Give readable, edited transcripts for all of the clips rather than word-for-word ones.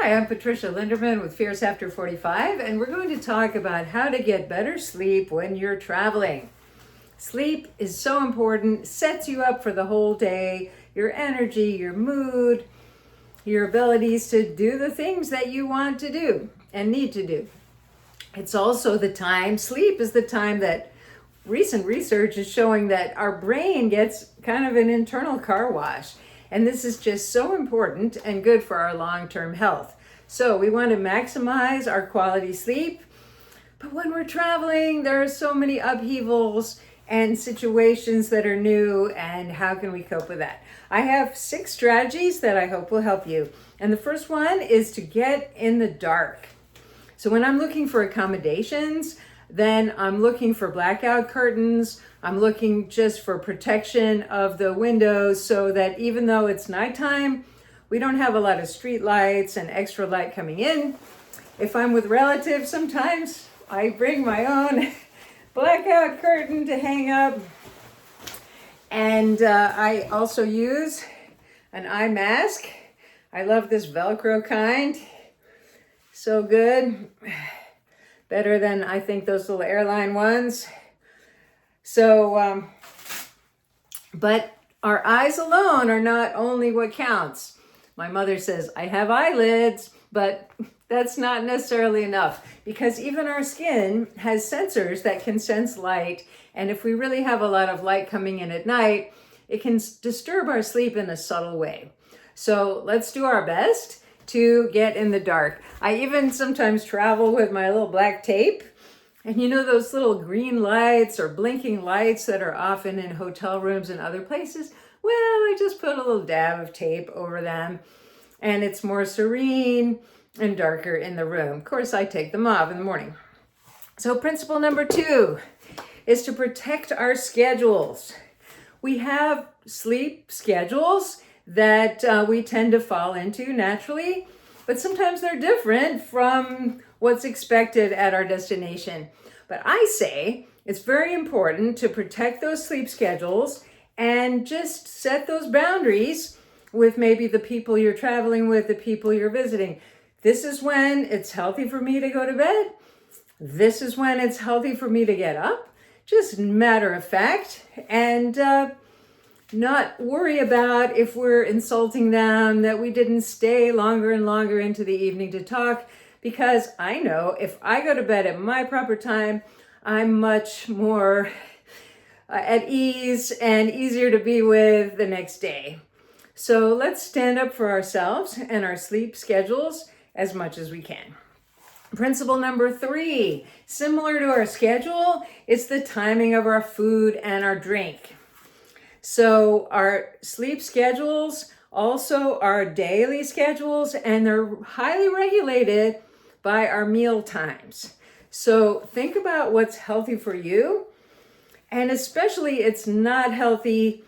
Hi, I'm Patricia Linderman with Fierce After 45, and we're going to talk about how to get better sleep when you're traveling. Sleep is so important, sets you up for the whole day, your energy, your mood, your abilities to do the things that you want to do and need to do. It's also the time, sleep is the time that recent research is showing that our brain gets kind of an internal car wash. And this is just so important and good for our long-term health. So we want to maximize our quality sleep. But when we're traveling, there are so many upheavals and situations that are new, and how can we cope with that? I have 6 strategies that I hope will help you. And the first one is to get in the dark. So when I'm looking for accommodations, then I'm looking for blackout curtains. I'm looking just for protection of the windows so that even though it's nighttime, we don't have a lot of street lights and extra light coming in. If I'm with relatives, sometimes I bring my own blackout curtain to hang up. And I also use an eye mask. I love this Velcro kind. So good. Better than, I think, those little airline ones. So, but our eyes alone are not only what counts. My mother says, I have eyelids, but that's not necessarily enough, because even our skin has sensors that can sense light. And if we really have a lot of light coming in at night, it can disturb our sleep in a subtle way. So let's do our best to get in the dark. I even sometimes travel with my little black tape. And you know those little green lights or blinking lights that are often in hotel rooms and other places? Well, I just put a little dab of tape over them, and it's more serene and darker in the room. Of course, I take them off in the morning. So principle number 2 is to protect our schedules. We have sleep schedules that we tend to fall into naturally, but sometimes they're different from what's expected at our destination. But I say it's very important to protect those sleep schedules and just set those boundaries with maybe the people you're traveling with, the people you're visiting. This is when it's healthy for me to go to bed. This is when it's healthy for me to get up. Just matter of fact, and not worry about if we're insulting them, that we didn't stay longer and longer into the evening to talk, because I know if I go to bed at my proper time, I'm much more at ease and easier to be with the next day. So let's stand up for ourselves and our sleep schedules as much as we can. Principle number 3, similar to our schedule, it's the timing of our food and our drink. So our sleep schedules also are daily schedules, and they're highly regulated by our meal times. So think about what's healthy for you. And especially it's not healthy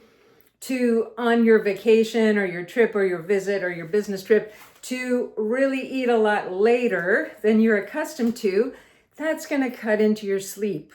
to, on your vacation or your trip or your visit or your business trip, to really eat a lot later than you're accustomed to. That's going to cut into your sleep.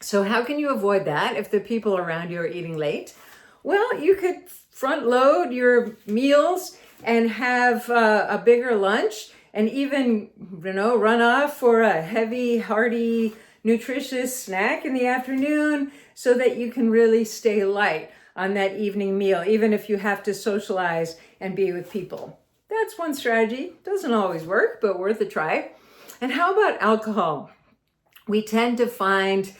So how can you avoid that if the people around you are eating late? Well, you could front load your meals and have a bigger lunch, and even, run off for a heavy, hearty, nutritious snack in the afternoon so that you can really stay light on that evening meal, even if you have to socialize and be with people. That's one strategy. Doesn't always work, but worth a try. And how about alcohol? We tend to find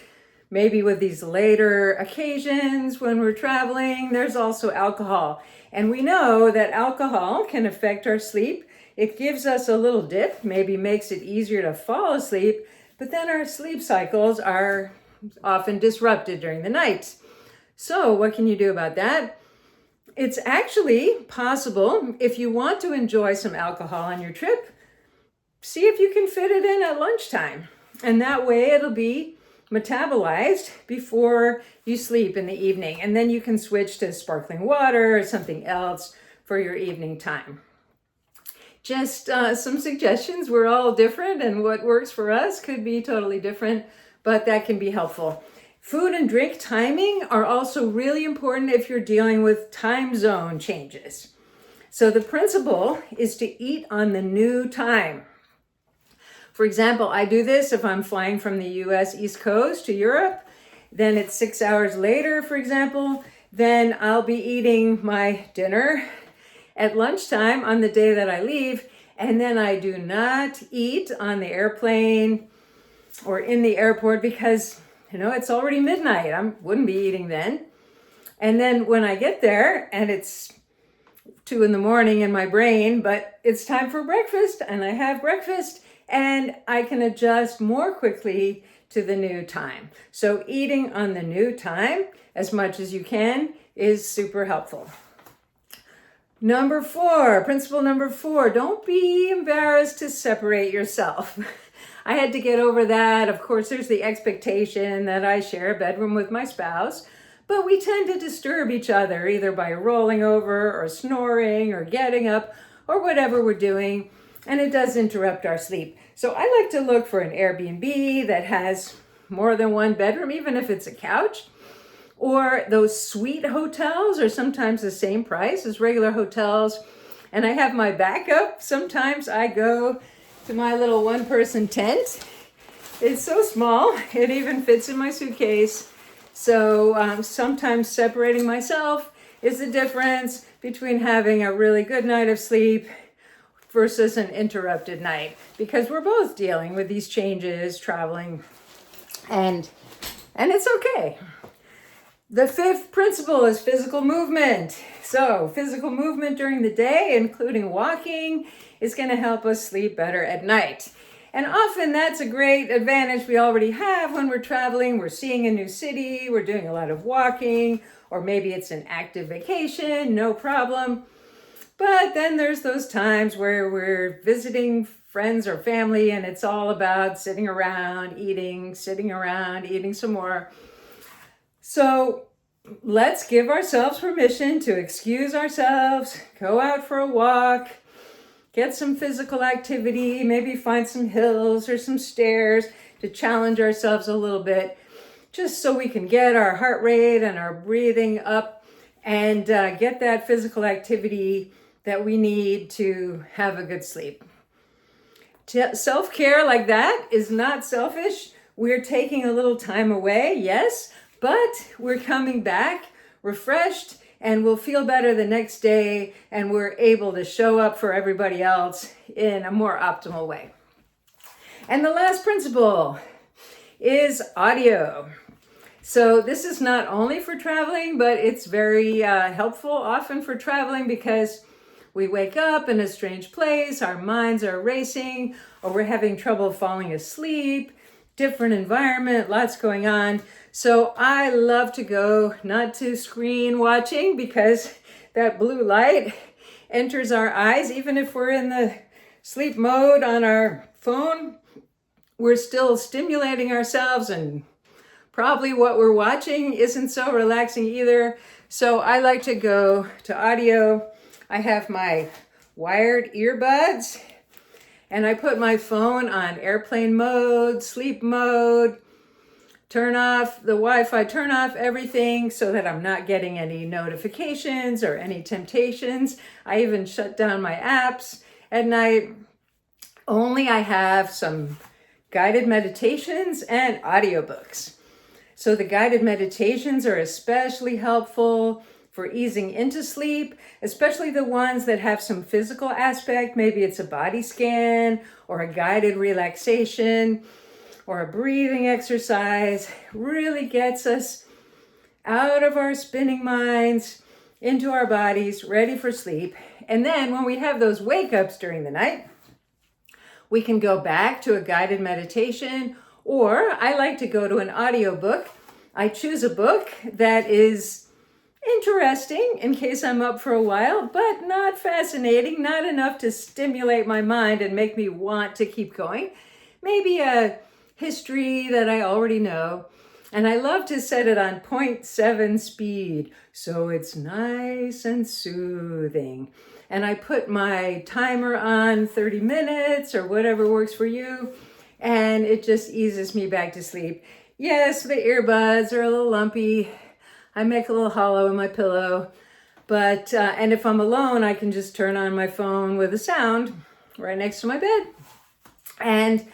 maybe with these later occasions when we're traveling, there's also alcohol. And we know that alcohol can affect our sleep. It gives us a little dip, maybe makes it easier to fall asleep, but then our sleep cycles are often disrupted during the night. So what can you do about that? It's actually possible, if you want to enjoy some alcohol on your trip, see if you can fit it in at lunchtime. And that way it'll be metabolized before you sleep in the evening. And then you can switch to sparkling water or something else for your evening time. Just some suggestions. We're all different, and what works for us could be totally different, but that can be helpful. Food and drink timing are also really important if you're dealing with time zone changes. So the principle is to eat on the new time. For example, I do this if I'm flying from the US East Coast to Europe, then it's 6 hours later, for example, then I'll be eating my dinner at lunchtime on the day that I leave, and then I do not eat on the airplane or in the airport because, it's already midnight. I wouldn't be eating then. And then when I get there and it's 2 a.m. in my brain, but it's time for breakfast and I have breakfast and I can adjust more quickly to the new time. So eating on the new time as much as you can is super helpful. Principle number 4, don't be embarrassed to separate yourself. I had to get over that. Of course, there's the expectation that I share a bedroom with my spouse, but we tend to disturb each other either by rolling over or snoring or getting up or whatever we're doing, and it does interrupt our sleep. So I like to look for an Airbnb that has more than one bedroom, even if it's a couch, or those suite hotels are sometimes the same price as regular hotels. And I have my backup. Sometimes I go to my little one-person tent. It's so small, it even fits in my suitcase. So sometimes separating myself is the difference between having a really good night of sleep versus an interrupted night, because we're both dealing with these changes, traveling, and it's okay. The 5th principle is physical movement. So physical movement during the day, including walking, is going to help us sleep better at night. And often that's a great advantage we already have when we're traveling. We're seeing a new city, we're doing a lot of walking, or maybe it's an active vacation, no problem. But then there's those times where we're visiting friends or family and it's all about sitting around, eating some more. So let's give ourselves permission to excuse ourselves, go out for a walk, get some physical activity, maybe find some hills or some stairs to challenge ourselves a little bit, just so we can get our heart rate and our breathing up and get that physical activity that we need to have a good sleep. Self-care like that is not selfish. We're taking a little time away, yes, but we're coming back refreshed and we'll feel better the next day and we're able to show up for everybody else in a more optimal way. And the last principle is audio. So this is not only for traveling, but it's very helpful often for traveling because we wake up in a strange place, our minds are racing, or we're having trouble falling asleep, different environment, lots going on. So I love to go not to screen watching because that blue light enters our eyes. Even if we're in the sleep mode on our phone, we're still stimulating ourselves and probably what we're watching isn't so relaxing either. So I like to go to audio. I have my wired earbuds and I put my phone on airplane mode, sleep mode, turn off the Wi-Fi, turn off everything so that I'm not getting any notifications or any temptations. I even shut down my apps at night. Only I have some guided meditations and audiobooks. So the guided meditations are especially helpful for easing into sleep, especially the ones that have some physical aspect. Maybe it's a body scan or a guided relaxation or a breathing exercise. Really gets us out of our spinning minds, into our bodies, ready for sleep. And then when we have those wake-ups during the night, we can go back to a guided meditation, or I like to go to an audiobook. I choose a book that is interesting in case I'm up for a while, but not fascinating, not enough to stimulate my mind and make me want to keep going. Maybe a history that I already know. And I love to set it on 0.7 speed, so it's nice and soothing. And I put my timer on 30 minutes or whatever works for you, and it just eases me back to sleep. Yes, the earbuds are a little lumpy. I make a little hollow in my pillow, But, and if I'm alone, I can just turn on my phone with a sound right next to my bed. And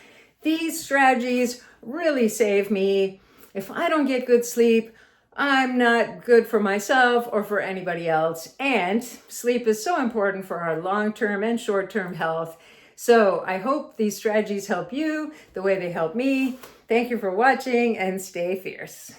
these strategies really save me. If I don't get good sleep, I'm not good for myself or for anybody else. And sleep is so important for our long-term and short-term health. So I hope these strategies help you the way they help me. Thank you for watching and stay fierce.